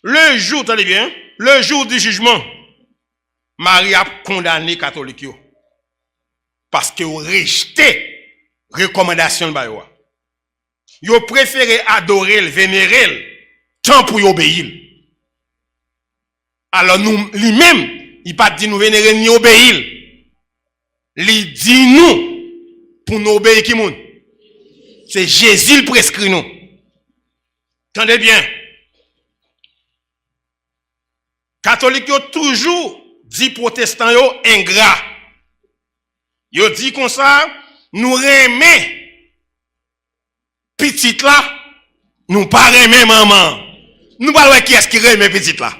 Le jour, attendez bien, le jour du jugement, Marie a condamné les catholiques parce qu'ils ont rejeté la recommandation de Bayoua. Ils ont préféré adorer, vénérer, tant pour y obéir. Alors nous, lui-même, il pas dit nous vénérer ni obéir. Il dit nous pour nous obéir qui moun. C'est Jésus le prescrit nous. Attendez bien. Catholiques ont toujours dit protestants yo ingrat. Yo dit comme ça, nous remet petite là, nous pas remet maman. Nous pas qui est-ce qui remet petite là.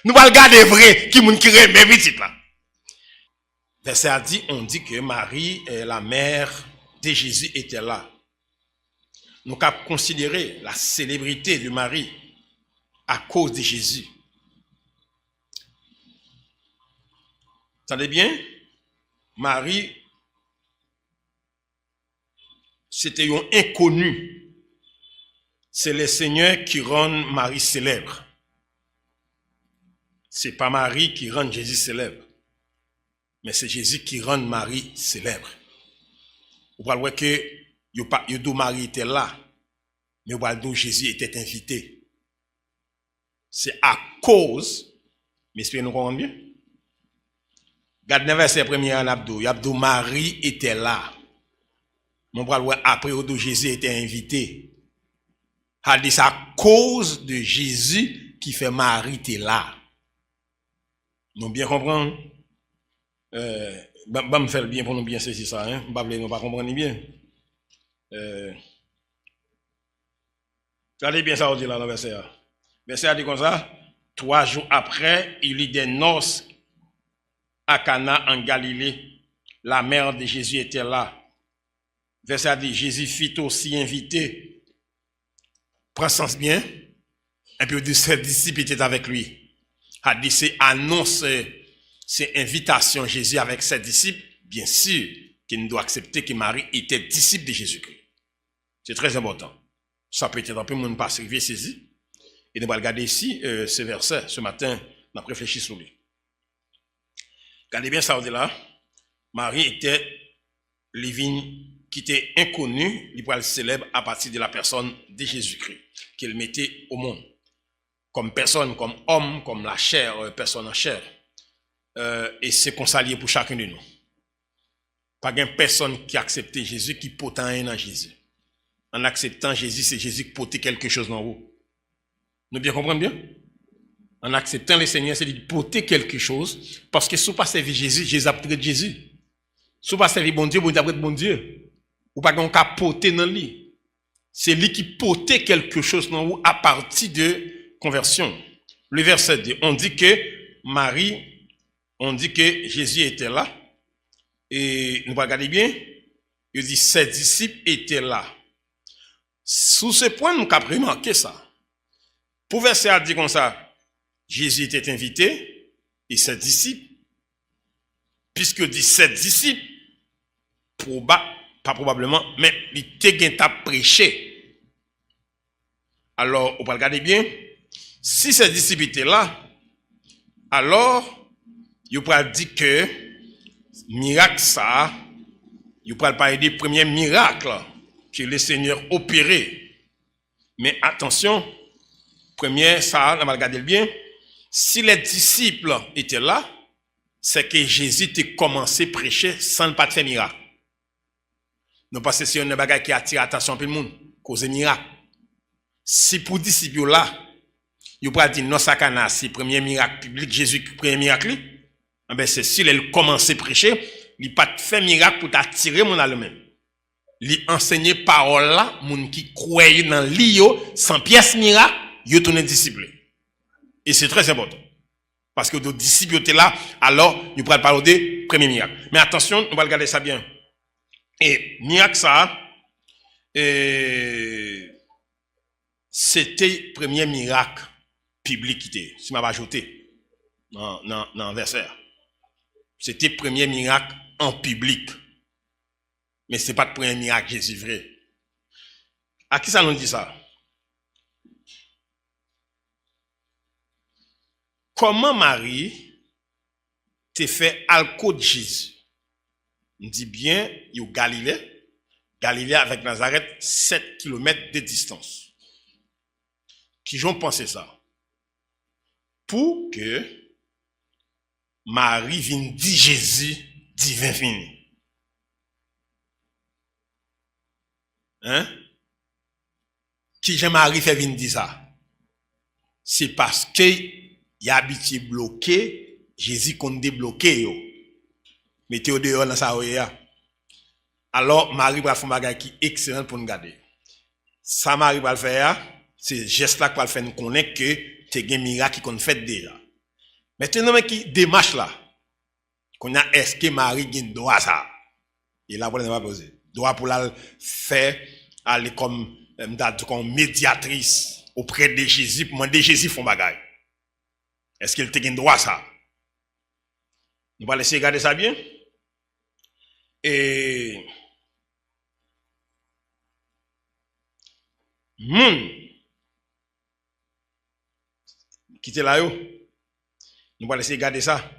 Nous pas regarder vrai qui moun qui remet petite là. Verset a dit, on dit que Marie, la mère de Jésus, était là. Nous avons considéré la célébrité de Marie à cause de Jésus. Entendez bien? Marie, c'était un inconnu. C'est le Seigneur qui rend Marie célèbre. C'est pas Marie qui rend Jésus célèbre. Mais c'est Jésus qui rend Marie célèbre. Vous voyez que Marie était là, mais vous voyez Jésus était invité. C'est à cause, mais est-ce que nous comprenons bien? Regardez le verset premier en Abdou. Marie était là. Mon bras après Jésus était invité. C'est à cause de Jésus qui fait Marie était là. Nous bien comprendre? Me faire bien pour nous bien saisir ça, hein? Nous pas comprendre bien. Regardez bien ça on dit là dans le verset. Le verset a dit comme ça. 3 jours après, il y eut des noces à Cana en Galilée. La mère de Jésus était là. Verset a dit, Jésus fit aussi inviter. Prends sens bien. Et puis de ses disciples étaient avec lui. A dit, c'est annonce, c'est invitation Jésus avec ses disciples. Bien sûr qu'il doit accepter que Marie était disciple de Jésus-Christ. C'est très important. Ça peut être un peu mon pas saisi. Et nous allons regarder ici ce verset. Ce matin, on a réfléchi sur lui. Regardez bien ça, on dit là. Marie était livine qui était inconnue, il célèbre à partir de la personne de Jésus-Christ, qu'il mettait au monde. Comme personne, comme homme, comme la chair, personne en chair. Et c'est consacré pour chacun de nous. Pas une personne qui a accepté Jésus qui porte rien dans Jésus. En acceptant Jésus, c'est Jésus qui porte quelque chose dans vous. Nous bien comprenons bien? En acceptant le Seigneur, c'est de porter quelque chose. Parce que si vous ne servez pas Jésus, Jésus a pris Jésus. Si vous ne servez pas bon Dieu, vous avez bon Dieu. Ou pas qu'on a porté dans lui. C'est lui qui portait quelque chose dans vous à partir de conversion. Le verset 2, on dit que Marie, on dit que Jésus était là. Et nous regardons bien. Il dit ses disciples étaient là. Sous ce point, nous avons remarqué ça. Pour verset a dit comme ça. Jésus était invité et ses disciples, puisque dit ses disciples, pas probablement, mais il était prêché. Alors, on va regarder bien, si ses disciples étaient là, alors, il va dire que miracle ça, il va parler des premiers miracles que le Seigneur opérait. Mais attention, premier, ça, on va regarder bien. Si les disciples étaient là, c'est que Jésus a commencé à prêcher sans ne pas faire miracle. Nous pensons que c'est un bagage qui attire l'attention de tout le monde, cause miracle. Si pour les disciples là, ils vont dire non, ça c'est le premier miracle public, Jésus le premier miracle, ben c'est si il commence à prêcher, il n'a pas fait miracle pour attirer mon allemand. Il enseigne parole là, moun qui croient dans l'io, sans pièce miracle, ils sont disciples. Et c'est très important. Parce que les disciples étaient là, alors nous pourrons parler des premiers miracles. Mais attention, on va regarder ça bien. Et miracle ça, c'était le premier miracle public qui était, si je vais ajouter dans le verset. C'était le premier miracle en public. Mais ce n'est pas le premier miracle Jésus vrai. À qui ça nous dit ça? comment Marie te fait alco de Jésus? On dit bien, il y a Galilée. Galilée avec Nazareth, 7 km de distance. Qui j'ont pensé ça? Pour que Marie vienne dire Jésus divin fini. Hein? Qui Jean-Marie fait venir dire ça? C'est parce que il a habitué bloqué, Jésus qu'on débloqué yo. Mettez au dehors dans sa oreille. Alors Marie va faire un bagage qui est excellent pour nous garder. Ça Marie va le faire, c'est geste là qu'on va faire nous connaître que c'est un miracle qu'on fait déjà. Maintenant qui démarche là, qu'on a est-ce que Marie a droit à ça? Et là, on va poser. Droit pour la faire aller comme médiatrice auprès de Jésus pour demander Jésus font bagaille. Est-ce qu'il a droit à ça? Nous allons laisser regarder ça bien. Et qui était là, nous allons laisser regarder ça.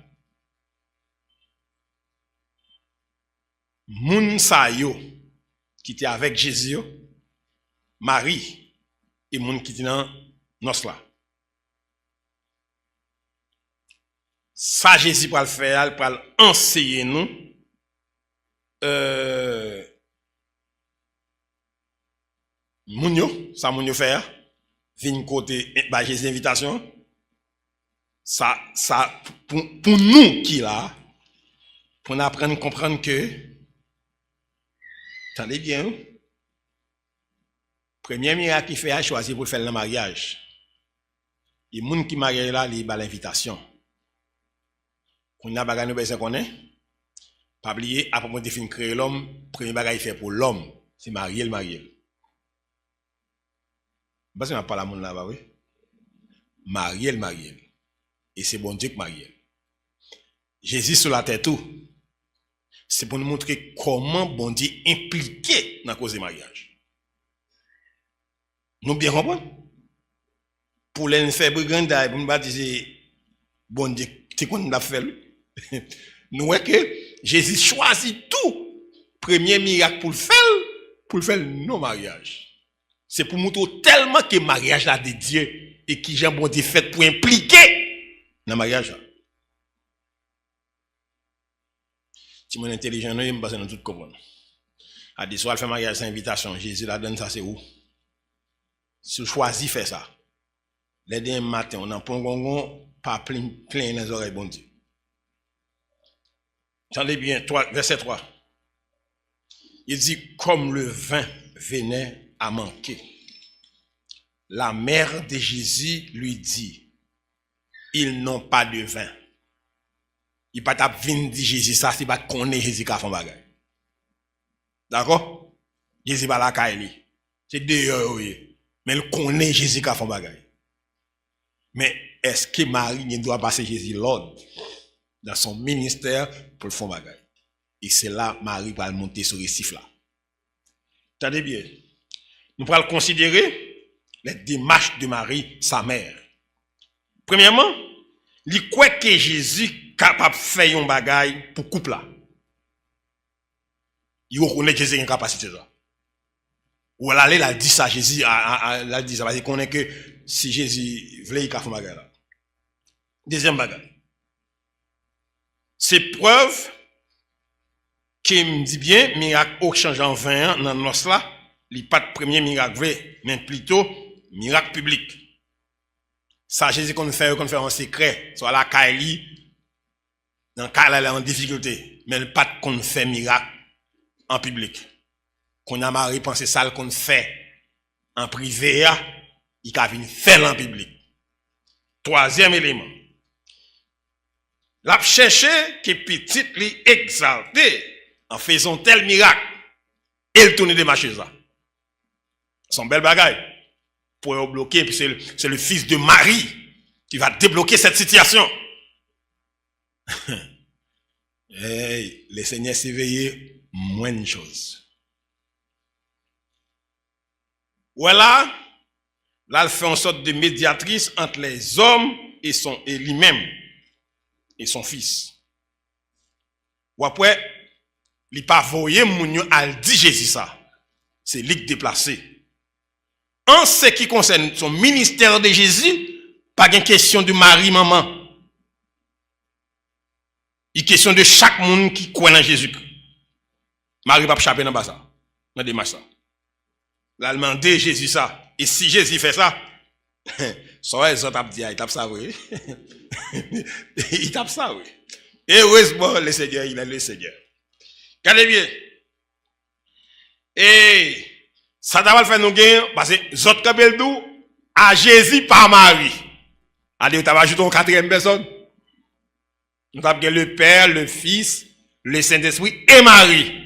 Moun sa yo qui était avec Jésus, Marie et moun qui était dans nos là. Ça Jésus va le faire, il va enseigner nous moun yo, ça moun yo faire, vinn côté bah Jésus invitation. Ça pour nous qui là pour nous apprendre comprendre que attendez bien. Premier miracle qu'il fait, a choisi pour faire le mariage. Et les gens qui marient là, ils ont l'invitation. Quand on a bagage nous besoin connaître, pas oublier après on définit créer l'homme, premier bagage il fait pour l'homme, c'est marier le marié. Parce qu'on pas la monde là-bas oui. Marier le marié. Et c'est bon Dieu qui marie. Jésus sur la terre tout. C'est pour nous montrer comment bon Dieu impliqué dans la cause du mariage. Nous bien comprenons? Pour les faire brigandage, pour nous baptiser, bon Dieu, c'est quoi nous l'a fait? Nous voyons que Jésus choisit tout. Premier miracle pour le faire nos mariages. C'est pour montrer tellement que le mariage là de Dieu et qui j'ai bon Dieu fait pour impliquer dans le mariage là. Si mon intelligent, nous pas dans tout comprendre. À des soirs, faire mariage sans invitation, Jésus la donne ça c'est où? Si vous choisissez faire ça, les derniers matins, on en prend gongon, pas plein les oreilles, bon Dieu. Attendez bien, verset 3. Il dit, comme le vin venait à manquer, la mère de Jésus lui dit, ils n'ont pas de vin. Il ne peut pas venir dire Jésus ça, c'est pas connaître Jésus qui a fait un bagage. D'accord? Jésus va la caille. C'est dehors, oui. Mais il connaît Jésus qui a fait un bagage. Mais est-ce que Marie ne doit passer Jésus l'ordre dans son ministère pour le faire un bagage? Et c'est là Marie va monter sur le récif là. Attendez bien. Nous allons considérer les démarches de Marie, sa mère. Premièrement, il croit que Jésus capable de faire un bagage pour couple là. Il reconnaît que Jésus a une capacité là. Ou elle a dit ça, Jésus a dit ça, parce qu'il connaît que si Jésus voulait, il a fait un bagage là. Deuxième bagage. C'est preuve qui me dit bien, miracle au change en 20 ans dans nos là, il n'est pas de premier miracle vrai, mais plutôt miracle public. Ça, Jésus qu'on fait en secret, soit la Kaili, dans le cas là, elle est en difficulté, mais pas qu'on fait miracle en public. Qu'on a Marie pensé ça qu'on fait en privé, il a venir faire en public. Troisième élément. La cherché que petite lui exalté en faisant tel miracle, elle tourne de ma chaise là. Son bel bagaille. Pour bloquer, puis c'est le fils de Marie qui va débloquer cette situation. Hey, le Seigneur s'est veillé moins de choses. Voilà, là, elle fait en sorte de médiatrice entre les hommes et lui-même et son fils. Ou après, il pas voyé moun yo al dit Jésus ça. C'est lui qui déplacé. En ce qui concerne son ministère de Jésus, pas de question de Marie maman. Il est question de chaque monde qui croit en Jésus-Christ. Marie va échapper dans bas ça. Dans démarche ça. Là demandé Jésus ça. Et si Jésus fait ça, ça les autres dit il tape ça oui. Il tape ça oui. Et heureusement le Seigneur, il est le Seigneur. Regardez bien. Et ça doit faire nous gagner parce que les autres kabel dou à Jésus par Marie. Allez, tu vas ajouter une quatrième personne. Nous avons le Père, le Fils, le Saint-Esprit et Marie.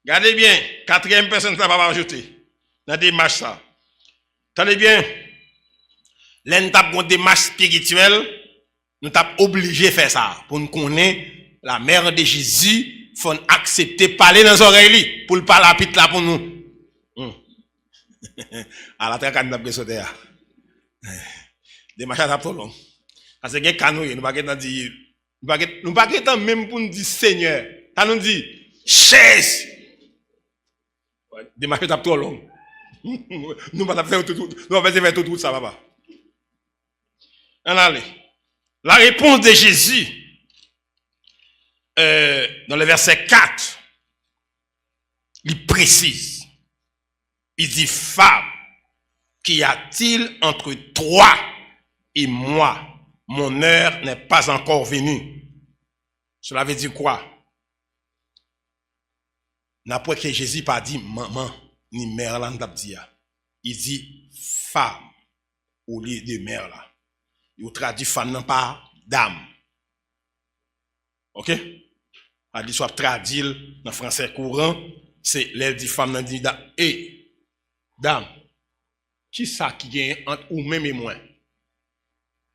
Regardez bien, quatrième personne, ça va ajouter. Dans des démarche ça. Attendez bien. Là, nous avons une démarche spirituelle. Nous sommes obligés de faire ça. Pour nous connaître la mère de Jésus, il faut accepter de parler dans les oreilles. Pour ne pas la pite là pour nous. À la terre, nous avons sauté. Démarche ça trop long. Parce que les canaux, nous ne pouvons pas dire, nous ne pouvons pas même pour nous dire Seigneur. Ça nous dit, chaise. Démarche ça trop long. Nous ne pouvons pas faire tout ça, papa. Allez. La réponse de Jésus, dans le verset 4, il précise. Il dit, femme, qu'y a-t-il entre toi et moi? Mon heure n'est pas encore venue. Cela veut dire quoi? N'après que Jésus pas dit maman ni mère là, il dit femme au lieu de mère là. Il traduit femme non pas dame. OK? A dit soit traduit dans français courant, c'est l'air dit femme nan dit dame. Et dame, qui ça qui gagne entre ou même et moi?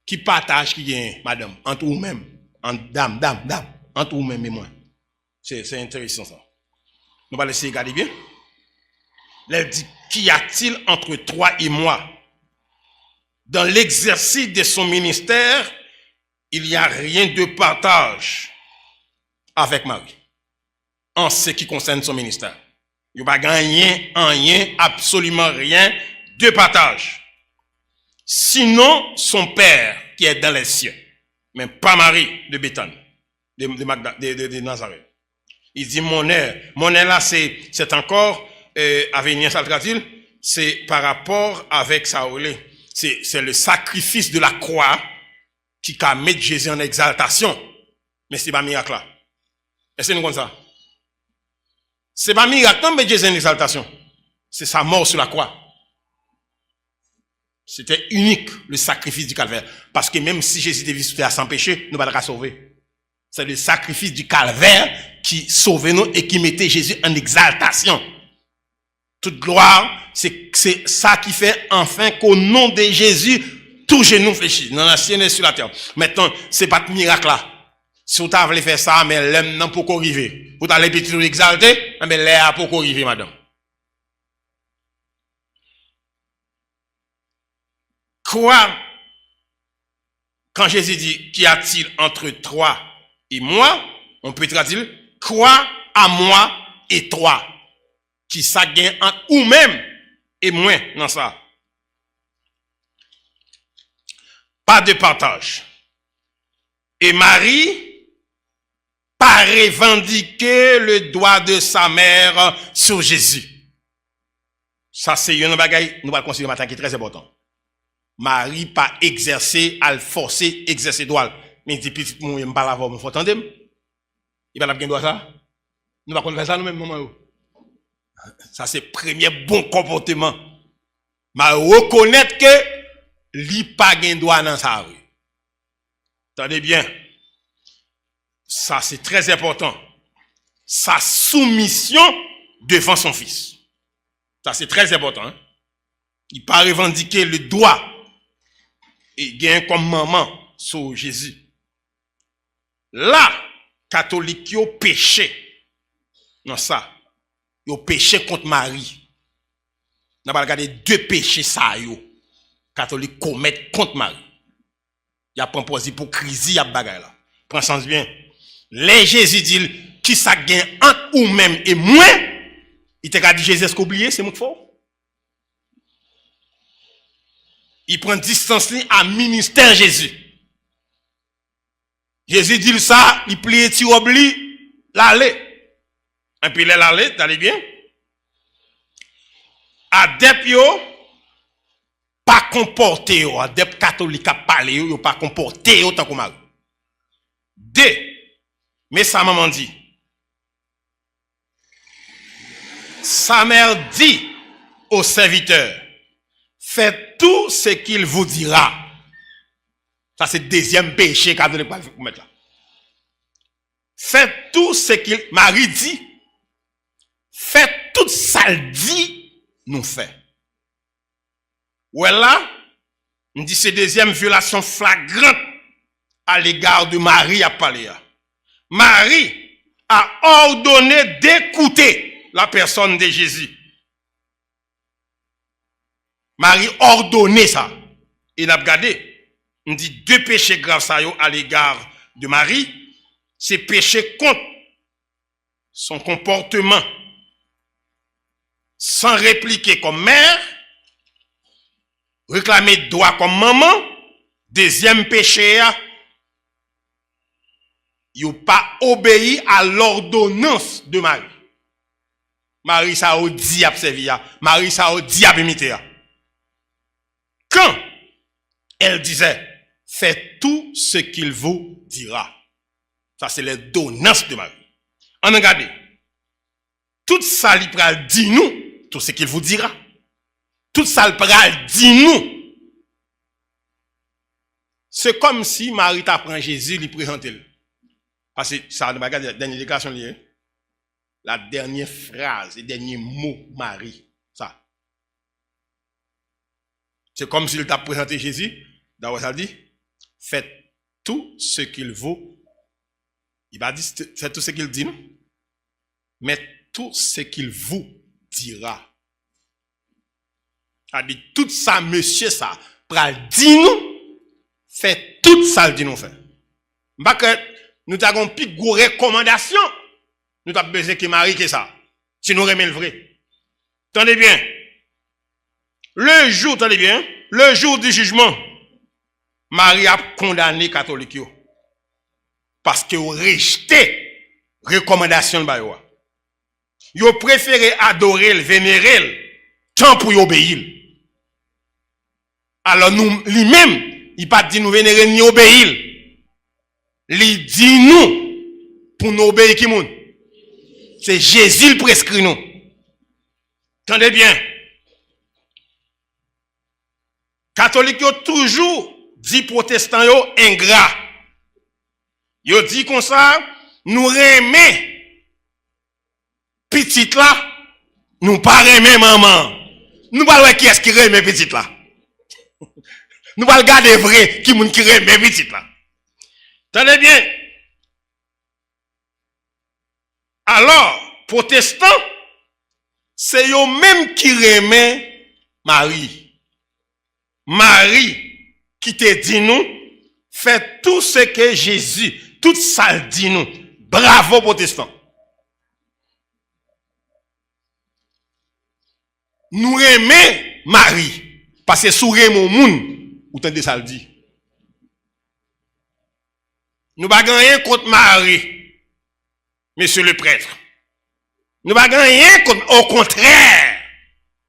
Qui partage qui gagne, madame, entre ou même, entre dame, entre ou même et moi. C'est intéressant ça. Nous allons essayer de regarder bien. Elle dit, qu'y a-t-il entre toi et moi? Dans l'exercice de son ministère, il n'y a rien de partage avec Marie. En ce qui concerne son ministère. Il n'y a pas gagné rien, absolument rien de partage. Sinon, son père qui est dans les cieux, mais pas Marie de Béthanie, de Nazareth. Il dit mon heure là, c'est encore, à venir, ça le traduit, c'est par rapport avec Saoulé. C'est le sacrifice de la croix qui a mis Jésus en exaltation. Mais c'est pas miracle là. Est-ce que nous comme ça? C'est pas miracle, non, mais Jésus en exaltation. C'est sa mort sur la croix. C'était unique, le sacrifice du calvaire. Parce que même si Jésus devait sauver à sans péché, nous ne pouvons pas sauver. C'est le sacrifice du calvaire qui sauvait nous et qui mettait Jésus en exaltation. Toute gloire, c'est ça qui fait enfin qu'au nom de Jésus, tout genou fléchit, dans la ciel et sur la terre. Maintenant, c'est pas de miracle là. Si vous avez fait ça, mais l'homme n'a pas arrivé. Vous allez petit exalter, mais l'air n'a pas arrivé, madame. Quoi? Quand Jésus dit, qu'y a-t-il entre toi et moi? On peut traduire, quoi à moi et toi? Qui ça gagne entre ou même et moi dans ça. Pas de partage. Et Marie, pas revendiquer le doigt de sa mère sur Jésus. Ça, c'est une bagaille, nous allons considérer maintenant qui est très important. Marie pas exercer, à le forcer, exercer droit. Mais il dit, petit, moi, je ne pas l'avoir, il faut attendre. Il va la droit ça. Nous ne pouvons pas faire ça nous-mêmes, maman. Ça, c'est le premier bon comportement. Mais reconnaître que lui pas gain droit dans ça. Attendez bien. Ça, c'est très important. Sa soumission devant son fils. Ça, c'est très important. Hein? Il pas revendiquer le droit et gain comme maman sur Jésus. Là, catholique yo péché. Non ça. Yo péché contre Marie. On va regarder deux péchés ça yo. catholique commettent contre Marie. Il y a proposé pour crise, il y a bagaille là. Prends sens bien. Les Jésus dit qui ça gagne entre ou même et moi, il t'a dit Jésus est-ce qu'oublié, c'est mon fort. Il prend distance à ministère Jésus. Jésus dit ça, il plie tu oublie l'aller. Et puis l'aller, t'allez bien? Adepte yo pas comporté yo, adepte catholique a parlé yo pas comporté autant que Marie. Mais sa maman dit, sa mère dit au serviteur, faites tout ce qu'il vous dira. Ça c'est le deuxième péché catholique va vous mettre là. Faites tout ce qu'il Marie dit. Faites tout ça le dit, nous fait. Voilà, on dit c'est deuxième violation flagrante à l'égard de Marie à parler. Marie a ordonné d'écouter la personne de Jésus. Marie ordonné ça. Et n'a regardé, on dit deux péchés graves ça à l'égard de Marie, c'est péché contre son comportement sans répliquer comme mère, réclamer droit comme maman. Deuxième péché, il n'a pas obéi à l'ordonnance de Marie. Marie ça a dit à servir, Marie ça a dit à imiter. Quand elle disait, faites tout ce qu'il vous dira. Ça c'est l'ordonnance de Marie. On a regardé. Tout ça il pral dit nous, tout ce qu'il vous dira. Tout ça il pral dit nous. C'est comme si Marie t'apprend Jésus, lui présente. Parce que ça, la dernière déclaration liée. La dernière phrase, le dernier mot, Marie. Ça. C'est comme s'il t'a présenté Jésus. D'abord, ça dit, faites tout ce qu'il vous. Il va dire, faites tout ce qu'il dit, non? Mais tout ce qu'il vous dira. Il dit, tout ça, monsieur, ça, pral dit nous, faites tout ça, dit nous, fait. Parce que nous avons plus de recommandations. Nous avons besoin que Marie que ça. Si nous remettons le vrai. Attendez bien. Le jour, attendez bien, le jour du jugement, Marie a condamné les catholiques. Parce que vous rejetez recommandation de Bayoua. Vous préférez adorer, vénérer, tant pour y obéir. Alors nous, lui-même, il pas dit nous vénérer ni obéir. Il dit nous, pour nous obéir qui moun. C'est Jésus le prescrit nous. Attendez bien. Catholiques ont toujours dit protestants yo ingrat. Yo dit comme ça, nous remet petite là, nous pas remet maman. Nous pas voir qui est-ce qui remet petite là. Nous pas regarder vrai qui moun qui remet petite là. Attendez bien. Alors, protestants, c'est eux même qui remet Marie. Marie qui te dit nous, fait tout ce que Jésus, tout ça dit nous. Bravo protestants. Nous remet Marie. Parce que sous mon moun, ou t'entendez ça le dit. Nous ne gagnons rien contre Marie. Monsieur le prêtre, nous ne gagnons rien contre, au contraire,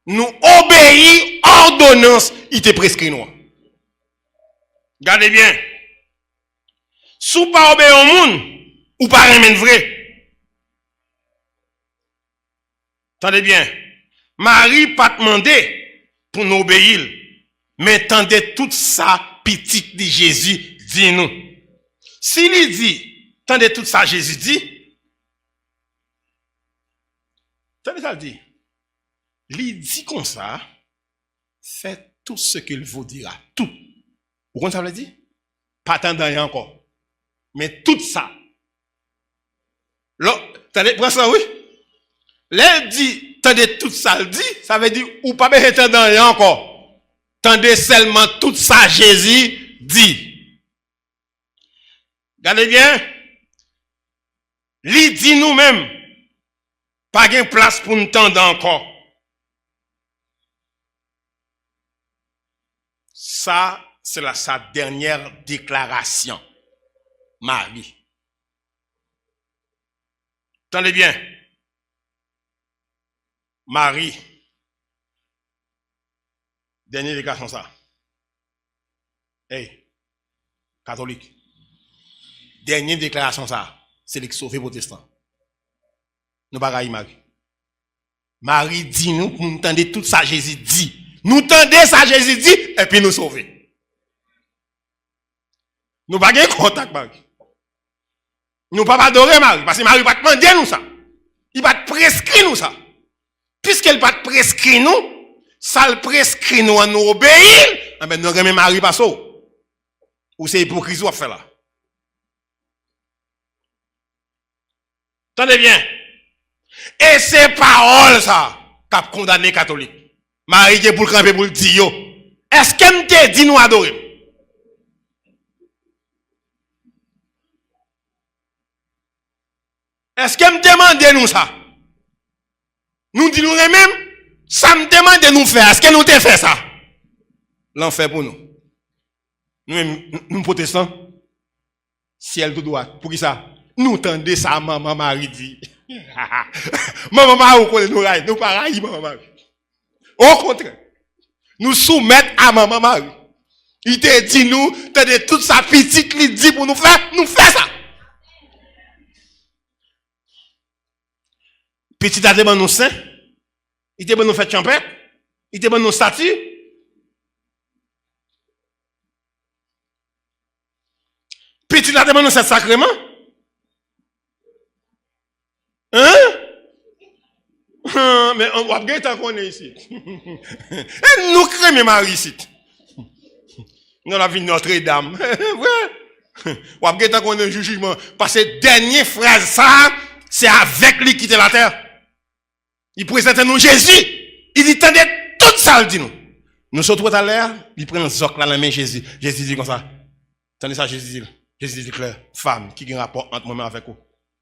nous obéissons ordonnance, il te prescrit nous. Regardez bien. Si vous pas obéir au monde, ou pas remettre vrai. Attendez bien. Marie pas demandé pour nous obéir, mais attendez tout ça, petit de Jésus, dit nous. S'il dit, attendez tout ça, Jésus dit, attendez ça dit. Il dit comme ça, faites tout ce qu'il vous dira. Tout. Vous comprenez ça veut dire? Pas attendre rien encore. Mais tout ça. Là, attendez, prends ça, oui. Là, il dit, attendez tout ça, il dit, ça veut dire, ou pas attendre rien encore. Tendez seulement tout ça, Jésus dit. Regardez bien. Lui dit nous-mêmes, pas de place pour nous tendre encore. Ça, c'est sa dernière déclaration. Marie. Attendez bien. Marie. Dernière déclaration ça. Hey, catholique. Dernière déclaration ça. C'est les sauver protestants. Nous pas Marie. Marie dit nous, pour nous entendre tout ça Jésus dit. Nous entendons ça Jésus dit et puis nous sauver. Nous pas de contact Marie. Nous pas adorer Marie parce que Marie pas demander nous ça. Il va prescrire nous ça. Puisqu'elle va prescrire nous, ça le prescrit nous à nous obéir, ben nous remet Marie pas ça. Ou c'est hypocrisie à faire là. Attendez bien. Et c'est paroles ça qu'a condamné catholique. Marie qui est pour le camper pour le dire. Est-ce qu'elle te dit nous adorer? Est-ce qu'elle me demande nous ça? Nous disons nous-mêmes, ça me demande de nous faire. Est-ce que nous te fait ça? L'enfer pour nous. Nous protestants, ciel tout droit. Pour qui ça? Nous tendez ça, maman Marie dit. Maman Marie, nous pareil, maman Marie. Au contraire, nous soumettons à maman Marie. Il te dit nous, tendez toute sa petite, il dit pour nous faire ça. Petit a demandé nous saint, il te demandé nous faire champêtre, il te demandé nous statues. Petit a demandé nous faire sacrement. Mais on va bien t'en connaître ici. Et nous créons Marie ici. Dans la vie de Notre-Dame. On va bien t'en connaître le jugement. Parce que dernière phrase, ça, c'est avec lui quitter la terre. Il présente nous Jésus. Il dit, tendez tout ça, il dit nous. Nous sommes tout à l'heure, il prend un socle dans la main Jésus. Jésus dit comme ça. Tendez ça, Jésus dit. Jésus dit clair, femme, qui a un rapport entre moi et avec vous.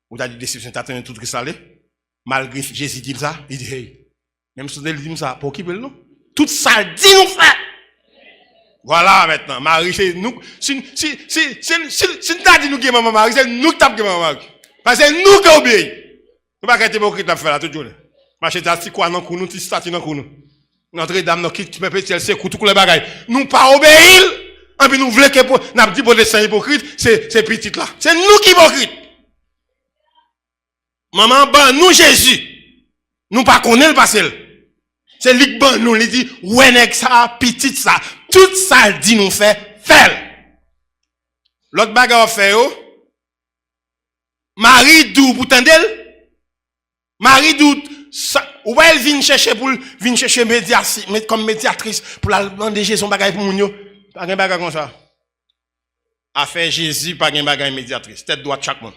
Vous avez dit déception, tu as tenu tout ce qui s'allait. Malgré Jésus dit ça, il dit, hey, même si il dit ça, pour qui veut nous? Tout ça dit nous faire. Voilà maintenant, Marie, c'est nous. Si nous t'as dit nous qui est maman Marie, c'est nous qui t'avons maman Marie. Parce que c'est nous qui obéissons. Nous ne pouvons pas être hypocrite à faire là, tout le jour. Parce que tu as quoi dans nous, tu statue dans nous. Notre-Dame, nous qui peut petit, c'est tout les bagailles. Nous pas obéir, et puis nous voulons que nous dit pour les saints hypocrites, c'est petit là. C'est nous qui hypocrites. Maman, ben nous Jésus, nous pas connaître le passé. C'est lui qui ben nous, il dit, ouais, nèg ça, petit ça, tout ça dit nous fait. L'autre bagarre fait, Marie Dou, pour t'entendre? Marie Dou, où elle vient chercher comme médiatrice pour la demander son bagage pour moun yo. Pas un bagage comme ça. Affaire Jésus, pas un bagage médiatrice. Tête droite chaque monde.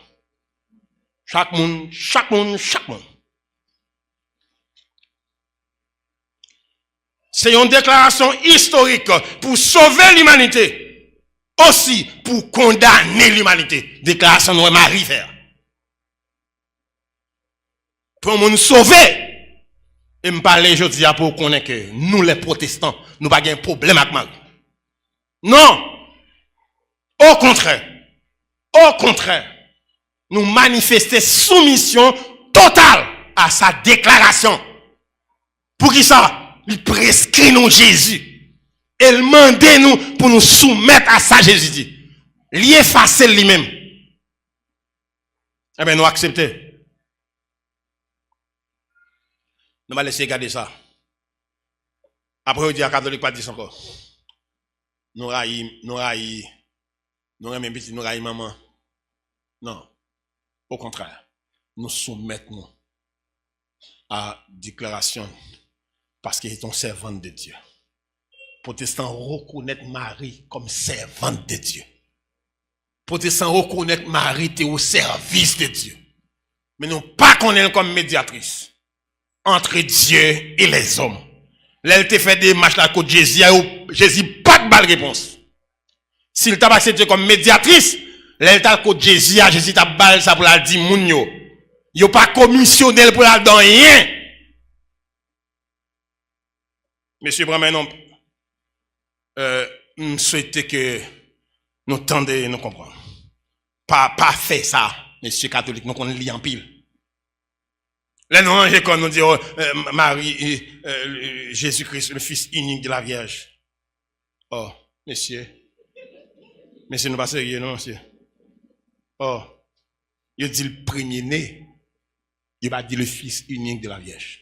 Chaque monde. C'est une déclaration historique pour sauver l'humanité. Aussi pour condamner l'humanité. Déclaration de Marie faire. Pour nous sauver. Et me parler aujourd'hui pour connaître que nous les protestants, nous n'avons pas de problème avec Marie. Non. Au contraire. Nous manifester soumission totale à sa déclaration. Pour qui ça? Il prescrit nous Jésus. Il demande nous pour nous soumettre à ça Jésus dit. Il efface lui-même. Eh bien, nous acceptons. Nous allons laisser garder ça. Après, on dit à catholique pas dire encore. Nous raillons, même petit, nous raillons maman. Non. Au contraire, nous soumettons à déclaration parce qu'il est un servant de Dieu. Protestants reconnaissent Marie comme servante de Dieu. Protestants reconnaissent Marie au service de Dieu. Mais nous pas connaître comme médiatrice entre Dieu et les hommes. Là, elle te fait des marches à côté de Jésus, Jésus pas de balle réponse. S'il t'a accepté comme médiatrice, l'État de Jésus, Jésus t'a balle ça pour la dire moun yo. Yo pas commissionnel pour la dans rien. Monsieur Bramenon, nous souhaitons que nous tendez, nous comprendre. Pas fait ça, monsieur catholique, nous qu'on lit en pile. Là, nous rangeons quand nous disons Marie, Jésus-Christ, le Fils unique de la Vierge. Oh, monsieur. Monsieur, nous pas sérieux, non, monsieur. Oh, il dit le premier-né. Il va dire le Fils unique de la Vierge.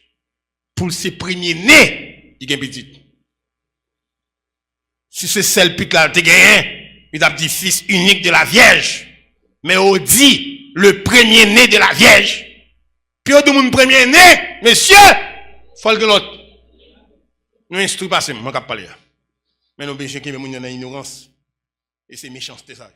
Pour ce premier-né, il y a un petit. Si c'est celle pute là, il a dit Fils unique de la Vierge. Mais on dit le premier-né de la Vierge. Puis on dit mon premier-né, monsieur, faut le l'autre. Nous instruisons pas, c'est moi qui parle. Mais nous besoin que nous dans l'ignorance. Et c'est méchanceté ça.